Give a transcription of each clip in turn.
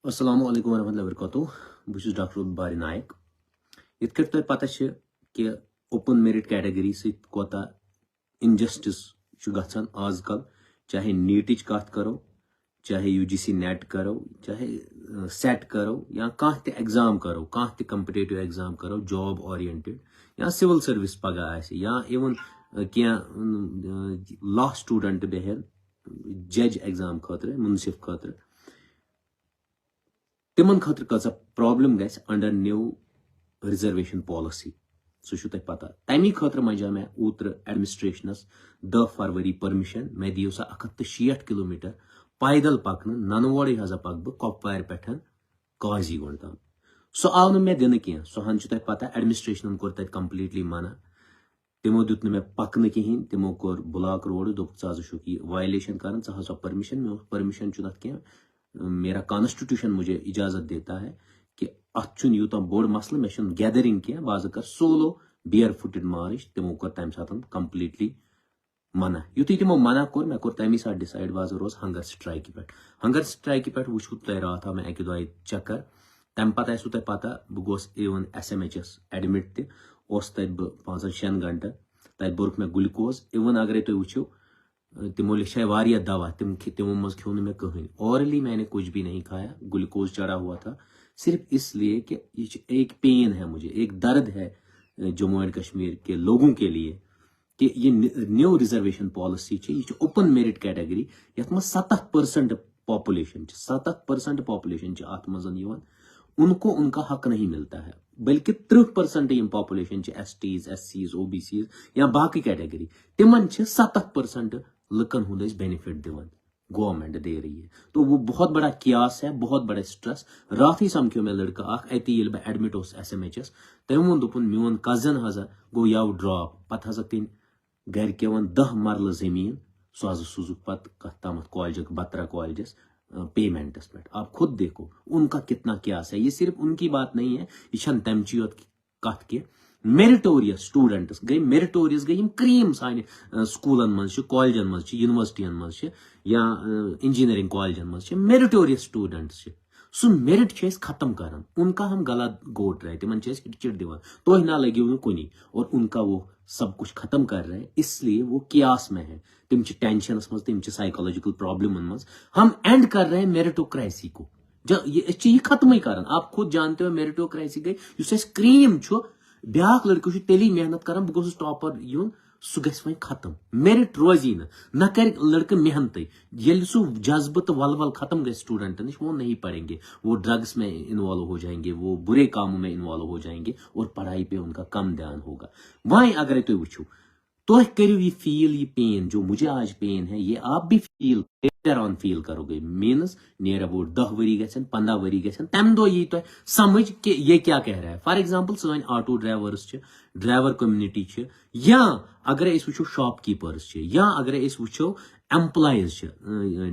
السلام علیکم ورحمۃ اللہ وبرکاتہ بہت ڈاکٹر باری نائک یت کٹ تہ پتہ کہ اوپن میرٹ کیٹگری ست کوتا انجسٹس گھان آز کل چاہے نیٹچ کت کرو چاہے UGC نیٹ کرو چاہے سیٹ کرو یا کانٛہہ تہِ ایگزام کرو کانٛہہ تہِ کمپٹیٹو ایگزام کرو جاب اورینٹڈ یا سول سروس پگہ آسہِ یا ایون کینٛہہ لا سٹوڈنٹ بہن جج ایگزام خاطر منصف خاطر تمن خاطر کۭژاہ پرابلم گژھِ انڈر نیو ریزرویشن پالسی سہ تہ پتہ تمی خاطر منجا مےٚ اوترٕ ایڈمنسٹریشنس 10 فروری پرمشن مےٚ دِیو سا 160 کلومیٹر پیدل پکنہٕ ننوڑے ہسا پک بہٕ کۄپوارِ پٮ۪ٹھ قاضی گنڈ تام سُہ آو نہٕ مےٚ دِنہٕ کینٛہہ سُہ ہن چھُ تۄہہِ پتہ ایڈمنسٹریشنن کوٚر تتہِ کمپلیٹلی منع تمو دیُت نہٕ مےٚ پکنہٕ کہیٖنۍ تمو کوٚر بلاک روڈ دوٚپُکھ ژٕ ہسا چھُکھ یہِ وایلیشن کران ژٕ ہسا پرمشن مےٚ اوس پرمشن چھُ تتھ کینٛہہ میرا کانسٹیٹیوشن مجھے اجازت دیتا ہے کہ ات یوتاہ بوڑ مسئلہ مے گیدرنگ کی بہ کر سولو بیئر فوٹڈ مارچ تمو کور تمہ سات کمپلیٹلی منع یتھے تمو منع کور مے کور تمی سات ڈسائڈ بہ روز ہنگر سٹرائکہ پہ وچھو تہ رات آو مے اکہ دۄیہِ چکر تمہ پتہ آسو تہ پتہ بہ گوس ایون SMHS ایڈمٹ تہ اوس تتہ بہ 5-6 گھنٹہ تتہ بورُکھ مے گلوکوز ایون اگرے تُہۍ وچھو تمو لکھائے واریاہ دوا تمو مز کھیو نہ مے کہین اورلی میں نے کچھ بھی نہیں کھایا گلوکوز چڑھا ہوا تھا صرف اس لیے کہ یہ ایک پین ہے مجھے ایک درد ہے جموں اینڈ کشمیر کے لوگوں کے لیے کہ یہ نیو ریزرویشن پالسی یہ اوپن میرٹ کیٹگری یت مز 7% پاپولیشن 7% پاپولیشن ات مز ان کو ان کا حق نہیں ملتا ہے بلکہ 30% M population STs SCs OBCs یا باقی کیٹیگری تمن 7% لکن ہند بینیفٹ دِوان گورنمنٹ دے رہی ہے تو وہ بہت بڑا کیاس ہے بہت بڑا سٹریس رات ہی سمکھو میں لڑکہ اخ اتی یل بہ ایڈمٹ اوس SMHS تم وون دپن میون کزن ہسا گو یو ڈراپ پتہ ہسا تم گھر کے 10 مرلہ زمین سو ہسا سوزک پتہ کت تامت کالجک بترا کالجس پیمنٹس پہ آپ خود دیکھو ان کا کتنا کیاس ہے یہ صرف ان کی بات نہیں ہے یہ چھن تمچی یوت کت کی میرٹوریس سٹوڈنٹس گئی میرٹوریس گئی کریم سانہ سکولن مز کالجن مز یونیورسٹین مز یا انجینئرنگ کالجن مز میرٹوریس سٹوڈنٹس سو میرٹ ختم کران ان کا ہم گلا گوٹ رہے تمن ہٹ چٹ دان تہ نہ لگیو نہ کنی اور ان کا وہ سب کچھ ختم کر رہے ہیں اس لیے وہ کیاس میں ہے تم ٹینشنس مز تم سائیکولوجیکل پرابلم مز ہم اینڈ کر رہے ہیں میرٹوکریسی کو یہ ختم کران آپ خود جانتے ہو میرٹوکریسی گئی اس کریم بیاکھ لڑکہ تیلی محنت کران بہ گوس ٹاپر یون سہ گژھِ وۄنۍ ختم میرٹ روزی نہ کر لڑکہ محنت یل سہ جذبہ تو ول ختم گژھِ سٹوڈنٹ نش وہ نہیں پڑھیں گے وہ ڈرگس میں انوالو ہو جائیں گے وہ برے کاموں میں انوالو ہو جائیں گے اور پڑھائی پہ ان کا کم دھیان ہوگا وہیں اگر تھی وچھو تہ کرو یہ فیل یہ پین جو مجھے آج پین ہے یہ آپ بھی فیل فیل کرو گے مینس نیر اباؤٹ 10 ؤری گھن 15 ؤری گھن تمہ دہ یی تہ سمجھ کہ یہ کیا کہہ رہا ہے فار ایگزامپل سن آٹو ڈرائیورس ڈرائیور کمنٹی یا اگر اس وچھو شاپ کیپرس یا اگر اس وچھو employees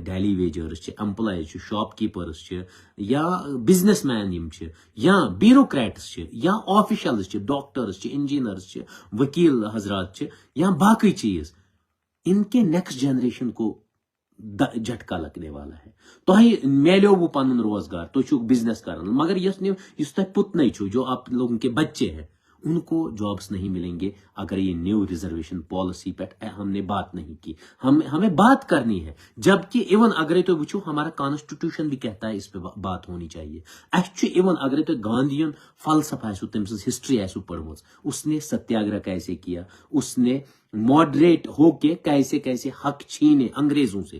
daily wagers employees shopkeepers یا بزنس مین یا بیوروکریٹس یا آفیشلز ڈاکٹرس انجینئرس وکیل حضرات یا باقی چیز ان کے نیکسٹ جنریشن کو جھٹکا لگنے والا ہے تہ میلو وہ پن روزگار تھی بزنس کران مگر اس تہ پتن جو آپ لوگوں کے بچے ہیں ان کو جابس نہیں ملیں گے اگر یہ نیو ریزرویشن پالیسی پہ ہم نے بات نہیں کی ہمیں بات کرنی ہے جبکہ ایون اگر تو وچھو ہمارا کانسٹیٹیوشن بھی کہتا ہے اس پہ بات ہونی چاہیے ایون اگر تو گاندھین فلسفہ آسو تم سن ہسٹری آسو پڑھمت اس نے ستیاگرہ کیسے کیا اس نے ماڈریٹ ہو کے کیسے کیسے حق چھینے انگریزوں سے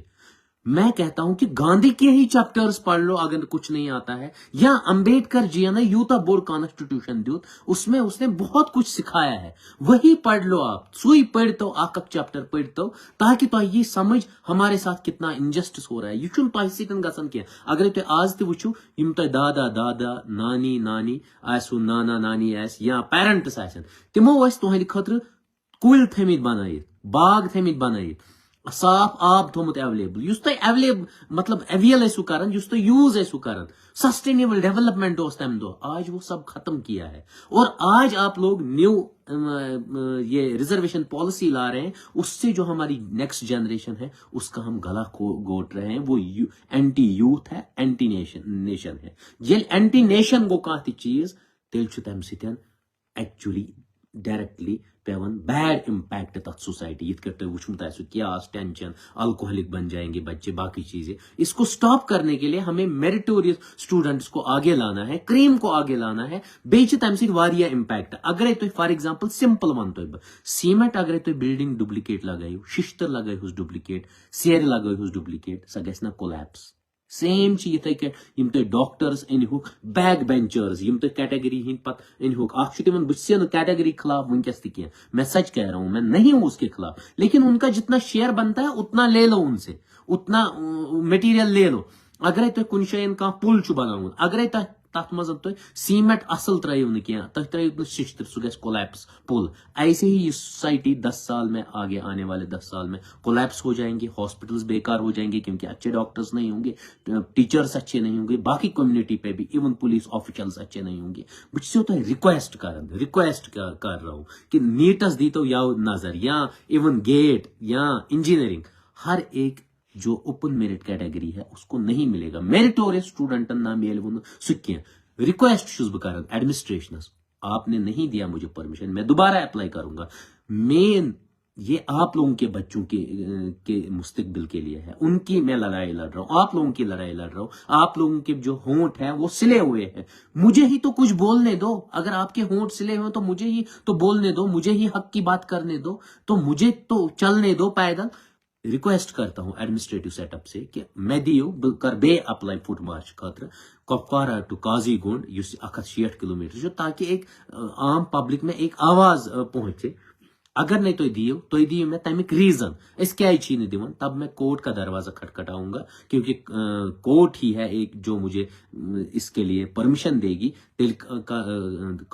میں کہتا ہوں کہ گاندھی کے ہی چیپٹرز پڑھ لو اگر کچھ نہیں آتا ہے یا امبیڈکر جی نے یوتا بوڑ کانسٹیٹیوشن دیوت اس میں اس نے بہت کچھ سکھایا ہے وہی پڑھ لو آپ سوئی پڑھ تو اک چیپٹر پڑھ تو تاکہ تہ یہ سمجھ ہمارے ساتھ کتنا انجسٹس ہو رہا ہے یہ چھن تہ سن گژھان کی اگر تہ آز تہ وچھو یم تہ دادا دادا نانی نانی آسو نانا نانی آس یا پیرنٹس آسن تمو اس تہند خاطر کُلۍ تھٲمٕتۍ بنٲیِتھ باغ تھٲمٕتۍ بنٲیِتھ صاف آب تھومت اویلیبل یس تھی اویلیبل مطلب اویل ایسو کران یس تھی یوز ایسو کران سسٹینیبل ڈیولپمنٹ اس تم دو آج وہ سب ختم کیا ہے اور آج آپ لوگ نیو یہ ریزرویشن پالیسی لا رہے ہیں اس سے جو ہماری نیکسٹ جنریشن ہے اس کا ہم گلا گوٹ رہے ہیں وہ اینٹی یوتھ ہے اینٹی نیشن ہے یل اینٹی نیشن گو کانہ تہ چیز تیل چھ تم سۭتۍ ایکچولی ڈائریکٹلی پیون بیڈ امپیکٹ تک سوسائٹی یت کٹ وچمت آسو کیاس ٹینشن الکوہلک بن جائیں گے بچے باقی چیزیں اس کو سٹاپ کرنے کے لیے ہمیں میریٹوریس اسٹوڈنٹس کو آگے لانا ہے کریم کو آگے لانا ہے بیچ تم سۭتۍ واریاہ امپیکٹ اگر تھی فار ایگزامپل سمپل ون تہ سیمنٹ اگر تھی بلڈنگ ڈپلکیٹ لگائیو ششتر لگائیوس ڈپلکیٹ سیر لگائیوس ڈپلکیٹ سہ گژھِ نہ کولیپس سیم چھ یتھے کم تھی ڈاکٹرز انہوک بیک بینچرز یم تھی کیٹیگری ہند پتہ انہوک اخ تمن بہت کیٹیگری خلاف ونکس تہ کی میں سچ کہہ رہا ہوں میں نہیں ہوں اس کے خلاف لیکن ان کا جتنا شیئر بنتا ہے اتنا لے لو ان سے اتنا میٹیریل لے لو اگر تھی کن جائن کھانا پل بناون اگر تر مز تھی سیمنٹ اصل ترو نا کی تھی ترو ششتر سہ گھس کولیپس پل ایسے ہی یہ سوسائٹی 10 سال میں آگے آنے والے 10 سال میں کولیپس ہو جائیں گے ہاسپٹلس بیکار ہو جائیں گے کیونکہ اچھے ڈاکٹرز نہیں ہوں گے ٹیچرس اچھے نہیں ہوں گے باقی کمیونٹی پہ بھی ایون پولیس آفیشلز اچھے نہیں ہوں گے بہت تہ ریکویسٹ کر رہا ہوں کہ نیٹس دیتو یا نظر یا ایون گیٹ یا انجینئرنگ ہر ایک جو اوپن میرٹ کیٹیگری ہے اس کو نہیں ملے گا میریٹوریس اسٹوڈنٹن نہ مل وہ سہ کی ریکویسٹ چھس بہ کران ایڈمنسٹریشنس آپ نے نہیں دیا مجھے پرمیشن میں دوبارہ اپلائی کروں گا مین یہ آپ لوگوں کے بچوں کے مستقبل کے لیے ہے ان کی میں لڑائی لڑ رہا ہوں آپ لوگوں کی لڑائی لڑ رہا ہوں آپ لوگوں کے جو ہونٹ ہیں وہ سلے ہوئے ہیں مجھے ہی تو کچھ بولنے دو اگر آپ کے ہونٹ سلے ہوئے تو مجھے ہی تو بولنے دو مجھے ہی حق کی بات کرنے دو تو مجھے تو چلنے دو پیدل ریکویسٹ کرتا ہوں ایڈمنسٹریٹو سیٹ اپ سے کہ میں دیو بہ کر بے اپلائی فٹ مارچ خاطر Kupwara to Qazi گنڈ us 160 kilometre تاکہ ایک عام پبلک میں ایک آواز پہنچے اگر نہیں تھی دیو میں تمیک ریزن اس کی دون تب میں کورٹ کا دروازہ کھٹکھٹاؤں گا کیونکہ کورٹ ہی ہے ایک جو مجھے اس کے لیے پرمیشن دے گی تیل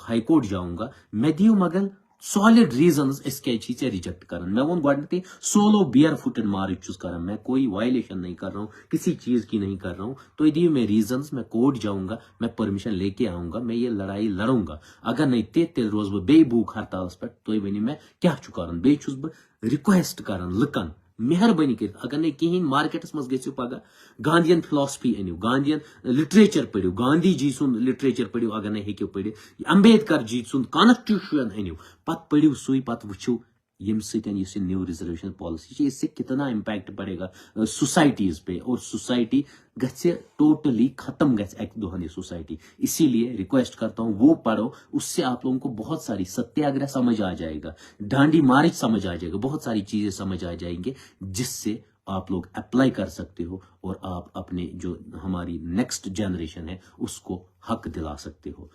ہائی کورٹ جاؤں گا میں دیو مگر سالڈ ریزنز اس کے چیزیں ریجیکٹ کرن میں ون گڈنیتھ سولو بیئر فوٹڈ مارچ چھس کران میں کوئی وائلیشن نہیں کر رہا ہوں کسی چیز کی نہیں کر رہا ہوں تو دیو میں ریزنز میں کورٹ جاؤں گا میں پرمیشن لے کے آؤں گا میں یہ لڑائی لڑوں گا اگر نہیں تیل روز بہ بے بھوک ہڑتالس پہ تھی ونو میں کیا کران بی چھس بہ ریکویسٹ کران لکن مہربانی کر اگر نہیں کہین مارکیٹس مز گژھو پگہ گاندین فلاسفی انو گاندین لٹریچر پڑھو گاندھی جی سن لٹریچر پڑھو اگر نہیں ہیکو پڑھ امبیدکر جی سن کانسٹیٹیوشن انو پتہ پڑھو سوئی پتہ وچھو یم سن یہ نیو ریزرویشن پالیسی اس سے کتنا امپیکٹ پڑے گا سوسائٹیز پہ اور سوسائٹی گھے ٹوٹلی ختم گھے ایک دہن یہ سوسائٹی اسی لیے ریکویسٹ کرتا ہوں وہ پڑھو اس سے آپ لوگوں کو بہت ساری ستیاگرہ سمجھ آ جائے گا ڈانڈی مارچ سمجھ آ جائے گا بہت ساری چیزیں سمجھ آ جائیں گے جس سے آپ لوگ اپلائی کر سکتے ہو اور آپ اپنے جو ہماری نیکسٹ جنریشن ہے اس کو حق دلا سکتے ہو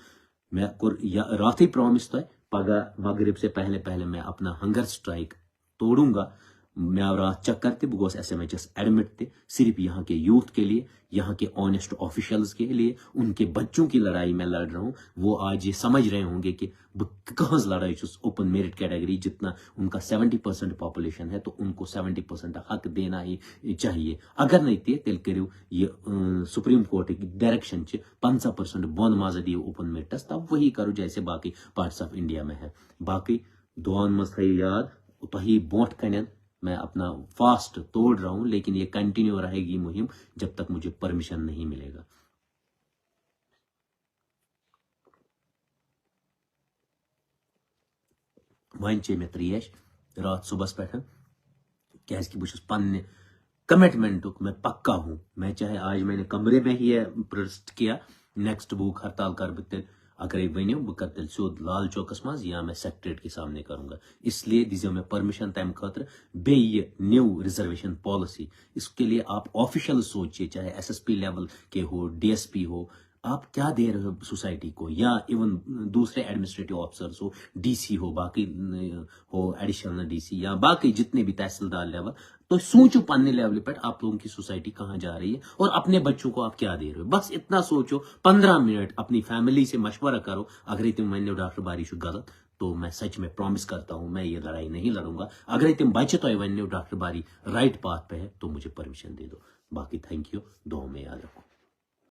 میں رات ہی پرومس تہ پگہ مغرب سے پہلے میں اپنا ہنگر سٹرائک توڑوں گا میں آو رات چکر تہ بہ گوس S M H S admit تہ صرف یہاں کے یوتھ کے لیے یہاں کے آنےسٹ آفیشلز کے لیے ان کے بچوں کی لڑائی میں لڑ رہا ہوں وہ آج یہ سمجھ رہے ہوں گے کہ کہاں لڑائی چھس اوپن میرٹ کیٹیگری جتنا ان کا 70% پاپولیشن ہے تو ان کو 70% حق دینا ہی چاہیے اگر نہیں تیل کرو یہ سپریم کورٹ کی ڈائریکشن 50% بون مزہ دیو اوپن میرٹس تب وہی کرو جیسے باقی پارٹس آف انڈیا میں ہے باقی دعان مز تھو یاد تھی بونٹ کن میں اپنا فاسٹ توڑ رہا ہوں لیکن یہ کنٹینیو رہے گی مہم جب تک مجھے پرمیشن نہیں ملے گا ون چے میں تریش رات صبح پہ کہ بہت پنہ کمٹمنٹک میں پکا ہوں میں چاہے آج میں نے کمرے میں ہی پروٹیسٹ کیا نیکسٹ بھوک ہڑتال کر بہ اگر ونو بہ کر تیل سیود لال چوکس مز یا میں سیکٹریٹ کے سامنے کروں گا اس لیے دیزیو میں پرمیشن تمہ خاطر یہ نیو ریزرویشن پالیسی اس کے لیے آپ آفیشل سوچیے چاہے ایس ایس پی لیول کے ہو ڈی ایس پی ہو آپ کیا دے رہے ہو سوسائٹی کو یا ایون دوسرے ایڈمنسٹریٹو آفیسرس ہو ڈی سی ہو باقی ہو ایڈیشنل ڈی سی یا باقی جتنے بھی تحصیلدار لیول تو سوچو پنہ لیول پہ آپ لوگوں کی سوسائٹی کہاں جا رہی ہے اور اپنے بچوں کو آپ کیا دے رہے ہو بس اتنا سوچو 15 منٹ اپنی فیملی سے مشورہ کرو اگر تم ونو ڈاکٹر باری غلط تو میں سچ میں پرومس کرتا ہوں میں یہ لڑائی نہیں لڑوں گا. اگر تم بچہ تھی ونو ڈاکٹر باری رائٹ پاتھ پہ ہے تو مجھے پرمیشن دے دو. باقی تھینک یو، دعاؤں میں یاد رکھو.